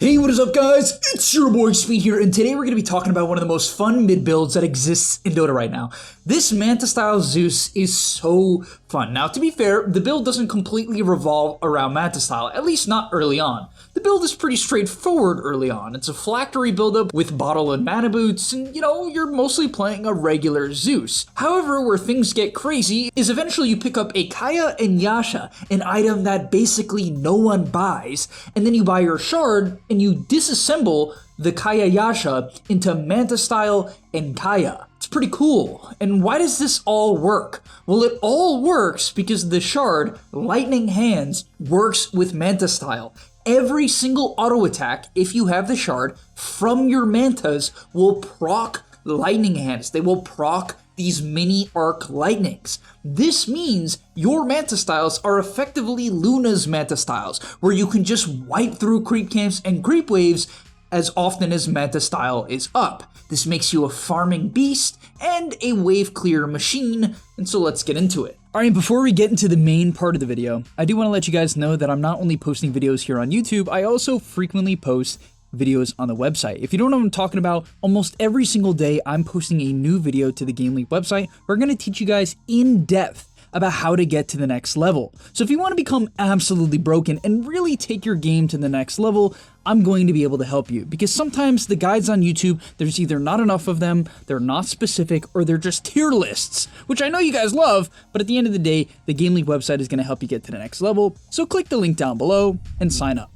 Hey, what is up guys? It's your boy Speed here, and today we're going to be talking about one of the most fun mid builds that exists in Dota right now. This Manta style Zeus is so fun. Now, to be fair, the build doesn't completely revolve around Manta style, at least not early on. The build is pretty straightforward early on. It's a phylactery buildup with bottle and mana boots, and you're mostly playing a regular Zeus. However, where things get crazy is eventually you pick up a Kaya and Yasha, an item that basically no one buys, and then you buy your shard and you disassemble the Kaya Yasha into Manta style and Kaya. It's pretty cool. And why does this all work? Well, it all works because the shard, Lightning Hands, works with Manta style. Every single auto attack, if you have the shard, from your Mantas will proc Lightning Hands. They will proc these mini arc lightnings. This means your Manta styles are effectively Luna's Manta styles, where you can just wipe through creep camps and creep waves as often as Manta style is up. This makes you a farming beast and a wave clear machine, and so let's get into it. Alright, before we get into the main part of the video, I do want to let you guys know that I'm not only posting videos here on YouTube, I also frequently post videos on the website. If you don't know what I'm talking about, almost every single day I'm posting a new video to the Game League website. We're going to teach you guys in depth about how to get to the next level. So if you want to become absolutely broken and really take your game to the next level, I'm going to be able to help you, because sometimes the guides on YouTube, there's either not enough of them, they're not specific, or they're just tier lists, which I know you guys love, but at the end of the day, the Game League website is going to help you get to the next level. So click the link down below and sign up.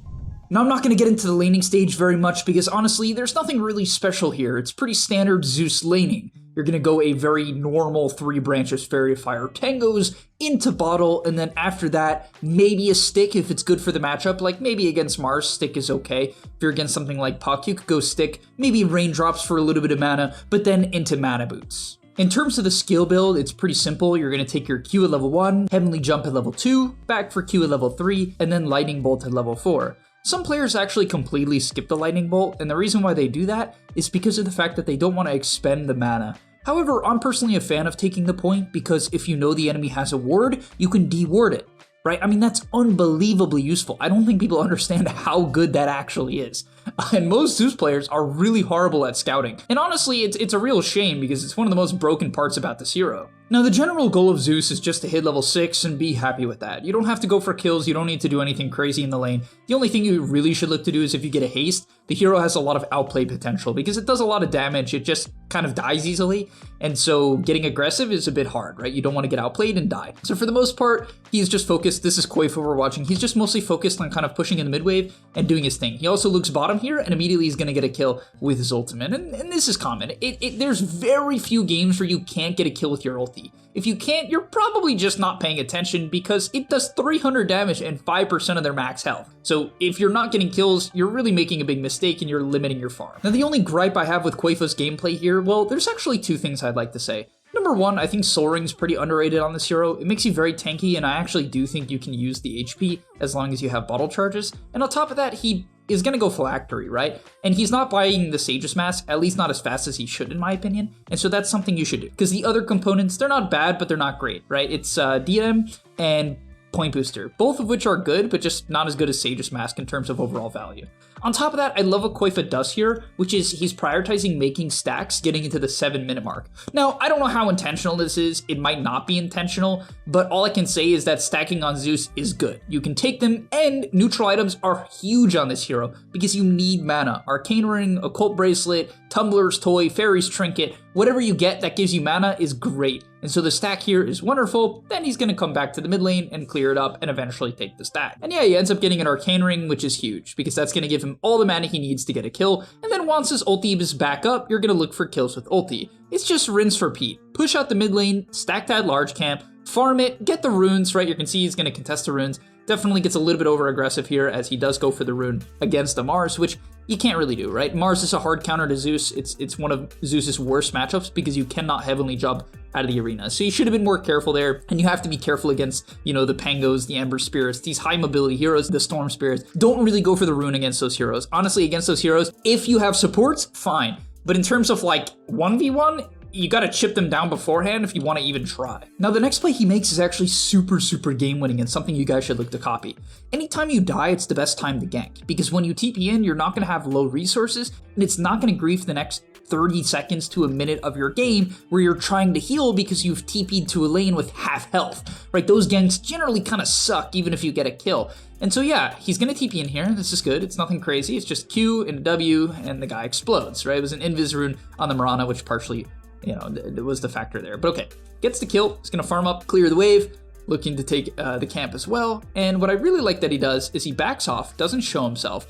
Now, I'm not going to get into the laning stage very much because honestly, there's nothing really special here. It's pretty standard Zeus laning. You're going to go a very normal 3 branches Fairy of Fire Tangos into bottle, and then after that, maybe a stick if it's good for the matchup. Like maybe against Mars, stick is okay. If you're against something like Puck, you could go stick, maybe raindrops for a little bit of mana, but then into mana boots. In terms of the skill build, it's pretty simple. You're going to take your Q at level 1, Heavenly Jump at level 2, back for Q at level 3, and then Lightning Bolt at level 4. Some players actually completely skip the Lightning Bolt, and the reason why they do that is because of the fact that they don't want to expend the mana. However, I'm personally a fan of taking the point because if you know the enemy has a ward, you can de-ward it, right? I mean, that's unbelievably useful. I don't think people understand how good that actually is. And most Zeus players are really horrible at scouting. And honestly, it's a real shame because it's one of the most broken parts about this hero. Now, the general goal of Zeus is just to hit level 6 and be happy with that. You don't have to go for kills, you don't need to do anything crazy in the lane. The only thing you really should look to do is if you get a haste, the hero has a lot of outplay potential because it does a lot of damage, it just kind of dies easily, and so getting aggressive is a bit hard, right? You don't want to get outplayed and die. So for the most part, he's just focused, this is Quaifo we're watching, he's just mostly focused on kind of pushing in the mid wave and doing his thing. He also looks bottom here, and immediately he's going to get a kill with his ultimate, and this is common. There's very few games where you can't get a kill with your ulti. If you can't, you're probably just not paying attention because it does 300 damage and 5% of their max health. So if you're not getting kills, you're really making a big mistake and you're limiting your farm. Now, the only gripe I have with Quaifo's gameplay here, well, there's actually 2 things I'd like to say. Number 1, I think Soul Ring's pretty underrated on this hero. It makes you very tanky, and I actually do think you can use the HP as long as you have bottle charges. And on top of that, he is going to go phylactery, right? And he's not buying the Sage's Mask, at least not as fast as he should, in my opinion. And so that's something you should do. Because the other components, they're not bad, but they're not great, right? It's DM and Point Booster, both of which are good, but just not as good as Sage's Mask in terms of overall value. On top of that, I love what Quaifa does here, which is he's prioritizing making stacks getting into the 7-minute mark. Now, I don't know how intentional this is. It might not be intentional, but all I can say is that stacking on Zeus is good. You can take them, and neutral items are huge on this hero because you need mana. Arcane Ring, Occult Bracelet, Tumbler's Toy, Fairy's Trinket, whatever you get that gives you mana is great. And so the stack here is wonderful. Then he's going to come back to the mid lane and clear it up and eventually take the stack. And yeah, he ends up getting an Arcane Ring, which is huge because that's going to give him all the mana he needs to get a kill. And then once his ulti is back up, you're going to look for kills with ulti. It's just rinse repeat. Push out the mid lane, stack that large camp, farm it, get the runes, right? You can see he's going to contest the runes. Definitely gets a little bit over aggressive here as he does go for the rune against a Mars, which you can't really do, right? Mars is a hard counter to Zeus. It's one of Zeus's worst matchups because you cannot heavenly jump out of the arena. So you should have been more careful there, and you have to be careful against, the Pangos, the Ember Spirits, these high mobility heroes, the Storm Spirits. Don't really go for the rune against those heroes. Honestly, against those heroes, if you have supports, fine. But in terms of like 1v1, you gotta chip them down beforehand if you want to even try. Now the next play he makes is actually super game winning and something you guys should look to copy. Anytime you die, it's the best time to gank, because when you TP in, you're not gonna have low resources, and it's not gonna grief the next 30 seconds to a minute of your game where you're trying to heal because you've TP'd to a lane with half health, right? Those ganks generally kind of suck even if you get a kill. And so yeah, he's gonna TP in here. This is good. It's nothing crazy. It's just Q and a W and the guy explodes, right? It was an Invis rune on the Mirana, which partially, it was the factor there. But okay, gets the kill. He's gonna farm up, clear the wave, looking to take the camp as well. And what I really like that he does is he backs off, doesn't show himself,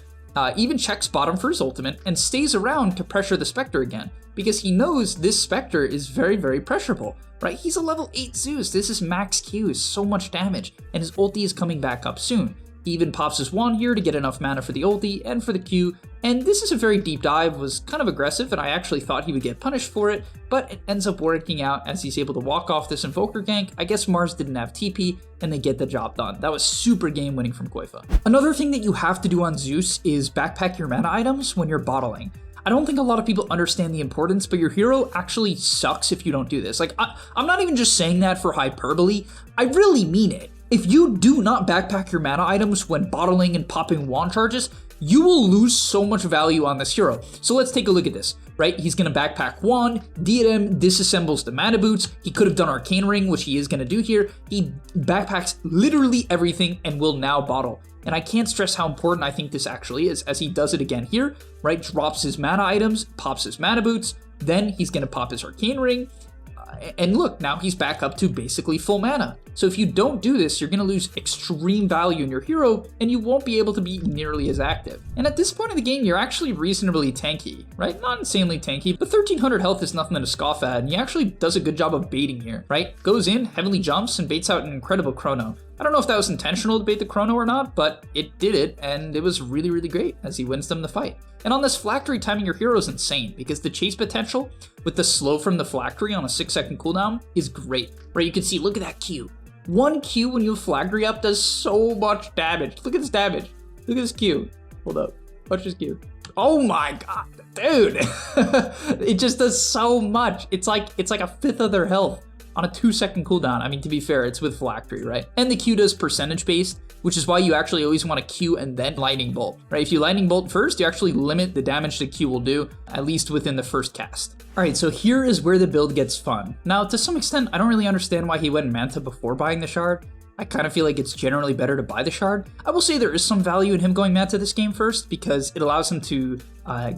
even checks bottom for his ultimate, and stays around to pressure the Spectre again, because he knows this Spectre is very pressurable, right? He's a level 8 Zeus, this is max Q, so much damage, and his ulti is coming back up soon. He even pops his wand here to get enough mana for the ulti and for the Q, and this is a very deep dive, was kind of aggressive, and I actually thought he would get punished for it, but it ends up working out as he's able to walk off this Invoker gank. I guess Mars didn't have TP, and they get the job done. That was super game winning from Koifa. Another thing that you have to do on Zeus is backpack your mana items when you're bottling. I don't think a lot of people understand the importance, but your hero actually sucks if you don't do this. Like, I'm not even just saying that for hyperbole, I really mean it. If you do not backpack your mana items when bottling and popping wand charges, you will lose so much value on this hero. So let's take a look at this, right? He's gonna backpack wand, diadem, disassembles the mana boots. He could have done arcane ring, which he is gonna do here. He backpacks literally everything and will now bottle. And I can't stress how important I think this actually is, as he does it again here, right? Drops his mana items, pops his mana boots, then he's gonna pop his arcane ring, and look, now he's back up to basically full mana. So if you don't do this, you're going to lose extreme value in your hero, and you won't be able to be nearly as active. And at this point in the game, you're actually reasonably tanky, right? Not insanely tanky, but 1300 health is nothing to scoff at, and he actually does a good job of baiting here, right? Goes in, heavily jumps, and baits out an incredible chrono. I don't know if that was intentional to bait the chrono or not, but it did it, and it was really great as he wins them the fight. And on this Phylactery, timing your hero is insane, because the chase potential with the slow from the Phylactery on a 6-second cooldown is great, right? You can see, look at that Q. One Q when you have Phylactery up does so much damage. Look at this damage. Look at this Q. Hold up. Watch this Q. Oh my god, dude. It just does so much. It's like a fifth of their health on a 2-second cooldown. I mean, to be fair, it's with Phylactery, right? And the Q does percentage based, which is why you actually always want to Q and then Lightning Bolt, right? If you Lightning Bolt first, you actually limit the damage the Q will do, at least within the first cast. All right, so here is where the build gets fun. Now, to some extent, I don't really understand why he went Manta before buying the Shard. I kind of feel like it's generally better to buy the Shard. I will say there is some value in him going Manta this game first, because it allows him to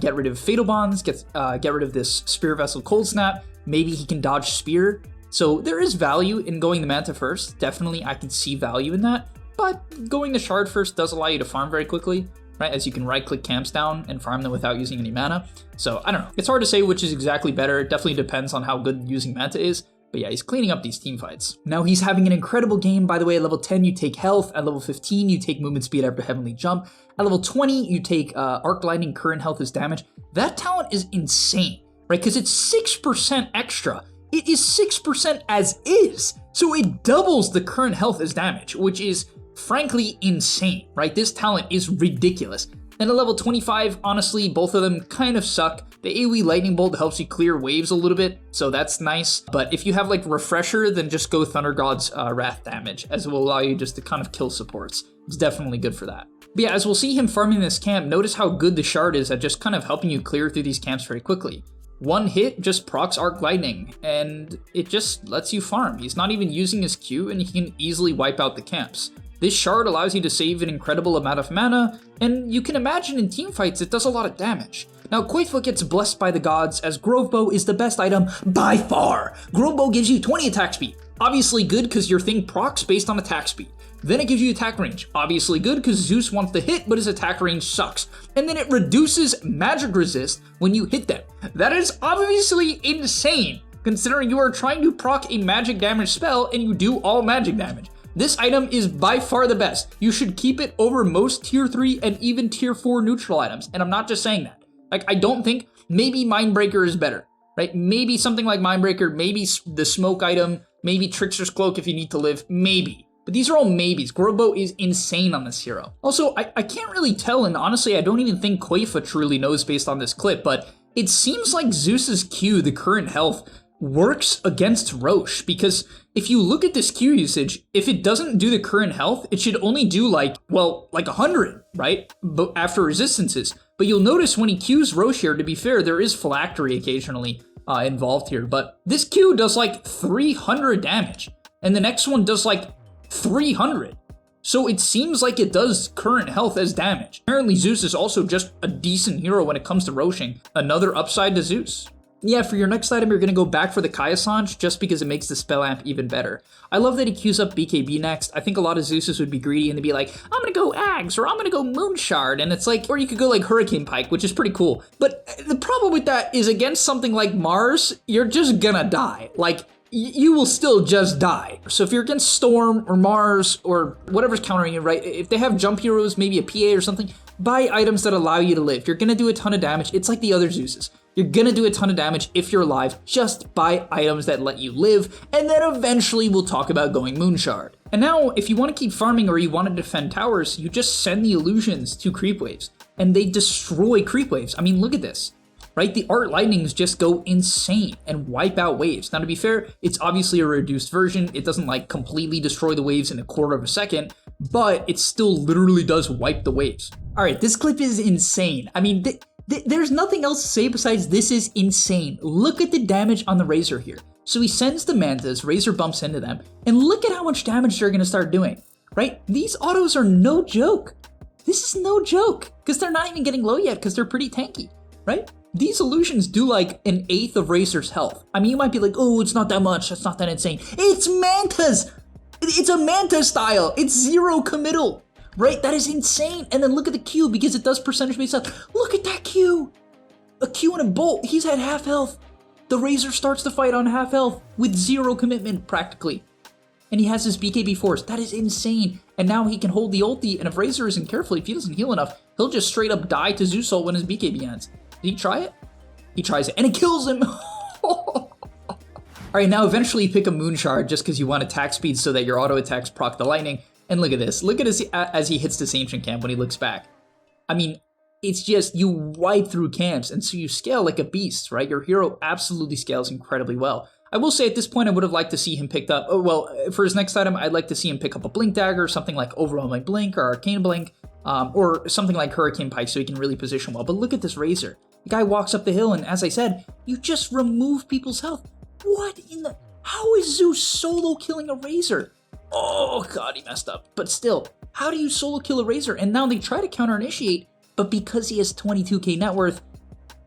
get rid of Fatal Bonds, get rid of this Spear Vessel Cold Snap. Maybe he can dodge Spear. So there is value in going the Manta first. Definitely, I can see value in that. But going the Shard first does allow you to farm very quickly, right? As you can right-click camps down and farm them without using any mana. So I don't know. It's hard to say which is exactly better. It definitely depends on how good using Manta is. But yeah, he's cleaning up these team fights. Now he's having an incredible game. By the way, at level 10, you take health. At level 15, you take movement speed after Heavenly Jump. At level 20, you take Arc Lightning, current health as damage. That talent is insane, right? Because it's 6% extra. It is 6% as is. So it doubles the current health as damage, which is frankly insane, right? This talent is ridiculous. And at level 25, honestly, both of them kind of suck. The AoE Lightning Bolt helps you clear waves a little bit, so that's nice. But if you have like Refresher, then just go Thunder God's Wrath damage, as it will allow you just to kind of kill supports. It's definitely good for that. But yeah, as we'll see him farming this camp, notice how good the Shard is at just kind of helping you clear through these camps very quickly. One hit just procs Arc Lightning, and it just lets you farm. He's not even using his Q, and he can easily wipe out the camps. This Shard allows you to save an incredible amount of mana, and you can imagine in teamfights it does a lot of damage. Now, Koifa gets blessed by the gods, as Grove Bow is the best item by far. Grove Bow gives you 20 attack speed. Obviously good because your thing procs based on attack speed. Then it gives you attack range. Obviously good because Zeus wants to hit, but his attack range sucks. And then it reduces magic resist when you hit them. That is obviously insane, considering you are trying to proc a magic damage spell and you do all magic damage. This item is by far the best. You should keep it over most tier 3 and even tier 4 neutral items. And I'm not just saying that. Like, I don't think, maybe Mindbreaker is better, right? Maybe something like Mindbreaker, maybe the smoke item, maybe Trickster's Cloak if you need to live, maybe. But these are all maybes. Growbow is insane on this hero. Also, I can't really tell, and honestly, I don't even think Koifa truly knows based on this clip, but it seems like Zeus's Q, the current health, works against Roche, because if you look at this Q usage, if it doesn't do the current health, it should only do like 100, right? But after resistances. But you'll notice when he Qs Roche here, to be fair, there is phylactery occasionally involved here, but this Q does like 300 damage, and the next one does like 300. So it seems like it does current health as damage. Apparently Zeus is also just a decent hero when it comes to roshing. Another upside to Zeus. Yeah, for your next item, you're going to go back for the Kaya Sange just because it makes the spell amp even better. I love that he queues up BKB next. I think a lot of Zeuses would be greedy and they'd be like, I'm going to go Ags, or I'm going to go Moonshard, and it's like, or you could go like Hurricane Pike, which is pretty cool. But the problem with that is against something like Mars, you're just gonna die. Like, you will still just die. So if you're against Storm or Mars or whatever's countering you, right? If they have jump heroes, maybe a PA or something, buy items that allow you to live. You're gonna do a ton of damage. It's like the other Zeuses. You're gonna do a ton of damage if you're alive. Just buy items that let you live, and then eventually we'll talk about going Moonshard. And now, if you want to keep farming or you want to defend towers, you just send the illusions to creep waves, and they destroy creep waves. I mean, look at this. Right? The Art Lightnings just go insane and wipe out waves. Now, to be fair, it's obviously a reduced version. It doesn't like completely destroy the waves in a quarter of a second, but it still literally does wipe the waves. All right, this clip is insane. I mean, there's nothing else to say besides this is insane. Look at the damage on the Razor here. So he sends the Mantas, Razor bumps into them, and look at how much damage they're gonna start doing, right? These autos are no joke. This is no joke, because they're not even getting low yet, because they're pretty tanky, right? These illusions do like 1/8 of Razor's health. I mean, you might be like, oh, it's not that much, that's not that insane. It's Mantas! It's a Manta style, it's 0 committal, right? That is insane. And then look at the Q, because it does percentage based health. Look at that Q! A Q and a bolt, he's at half health. The Razor starts the fight on half health with 0 commitment, practically. And he has his BKB force. That is insane. And now he can hold the ulti, and if Razor isn't careful, if he doesn't heal enough, he'll just straight up die to Zeus ult when his BKB ends. Did he try it? He tries it, and it kills him! Alright, now eventually you pick a Moonshard just because you want attack speed so that your auto attacks proc the lightning. And look at this. Look at this as he hits this Ancient Camp when he looks back. I mean, it's just, you wipe through camps, and so you scale like a beast, right? Your hero absolutely scales incredibly well. I will say at this point I would have liked to see him picked up, for his next item, I'd like to see him pick up a Blink Dagger, something like Overwhelming Blink or Arcane Blink, or something like Hurricane Pike so he can really position well. But look at this Razor. The guy walks up the hill, and as I said, you just remove people's health. What in the... How is Zeus solo killing a Razor? Oh god, he messed up. But still, how do you solo kill a Razor? And now they try to counter-initiate, but because he has 22k net worth,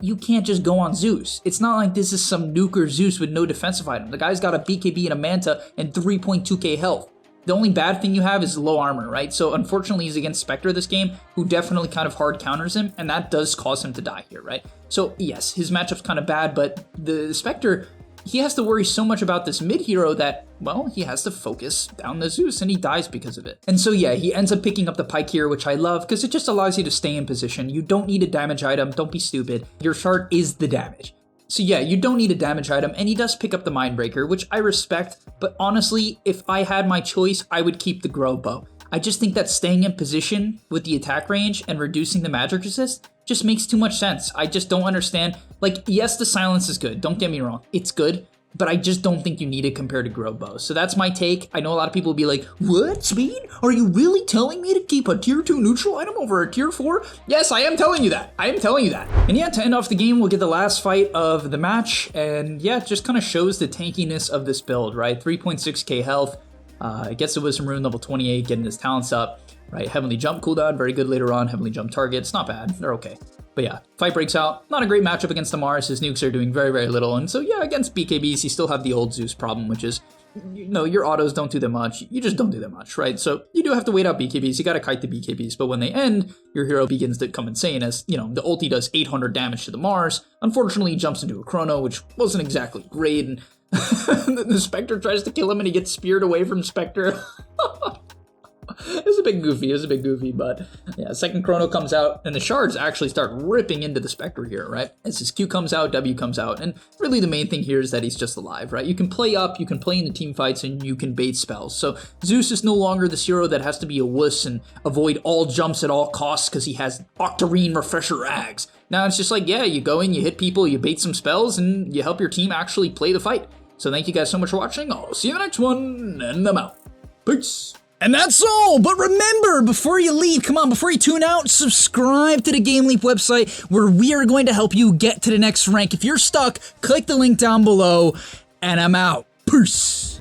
you can't just go on Zeus. It's not like this is some nuker Zeus with no defensive item. The guy's got a BKB and a Manta and 3.2k health. The only bad thing you have is low armor, right? So unfortunately he's against Spectre this game, who definitely kind of hard counters him, and that does cause him to die here, right? So yes, his matchup's kind of bad, but the Spectre, he has to worry so much about this mid hero that, well, he has to focus down the Zeus, and he dies because of it. And so yeah, he ends up picking up the Pike here, which I love, because it just allows you to stay in position. You don't need a damage item, don't be stupid. Your shard is the damage. So yeah, you don't need a damage item, and he does pick up the Mindbreaker, which I respect, but honestly, if I had my choice, I would keep the Grow Bow. I just think that staying in position with the attack range and reducing the magic resist just makes too much sense. I just don't understand. Like, yes, the silence is good, don't get me wrong, it's good, but I just don't think you need it compared to Grow Bow. So that's my take. I know a lot of people will be like, what, Speed? Are you really telling me to keep a tier 2 neutral item over a tier 4? Yes, I am telling you that. I am telling you that. And yeah, to end off the game, we'll get the last fight of the match. And yeah, it just kind of shows the tankiness of this build, right? 3.6k health. It gets the Wisdom Rune level 28, getting his talents up, right? Heavenly Jump cooldown, very good later on. Heavenly Jump targets, not bad. They're okay. But yeah, fight breaks out. Not a great matchup against the Mars. His nukes are doing very, very little. And so yeah, against BKBs, you still have the old Zeus problem, which is, you know, your autos don't do that much. You just don't do that much, right? So you do have to wait out BKBs. You got to kite the BKBs. But when they end, your hero begins to come insane as, you know, the ulti does 800 damage to the Mars. Unfortunately, he jumps into a Chrono, which wasn't exactly great. And the Spectre tries to kill him and he gets speared away from Spectre. It was a bit goofy, but yeah, second chrono comes out, and the shards actually start ripping into the Spectre here, right? As his Q comes out, W comes out, and really the main thing here is that he's just alive, right? You can play up, you can play in the team fights, and you can bait spells. So Zeus is no longer this hero that has to be a wuss and avoid all jumps at all costs because he has Octarine Refresher Rags. Now it's just like, yeah, you go in, you hit people, you bait some spells, and you help your team actually play the fight. So thank you guys so much for watching. I'll see you in the next one, and I'm out. Peace. And that's all, but remember, before you leave, before you tune out, subscribe to the Game Leap website where we are going to help you get to the next rank. If you're stuck, click the link down below, and I'm out. Peace.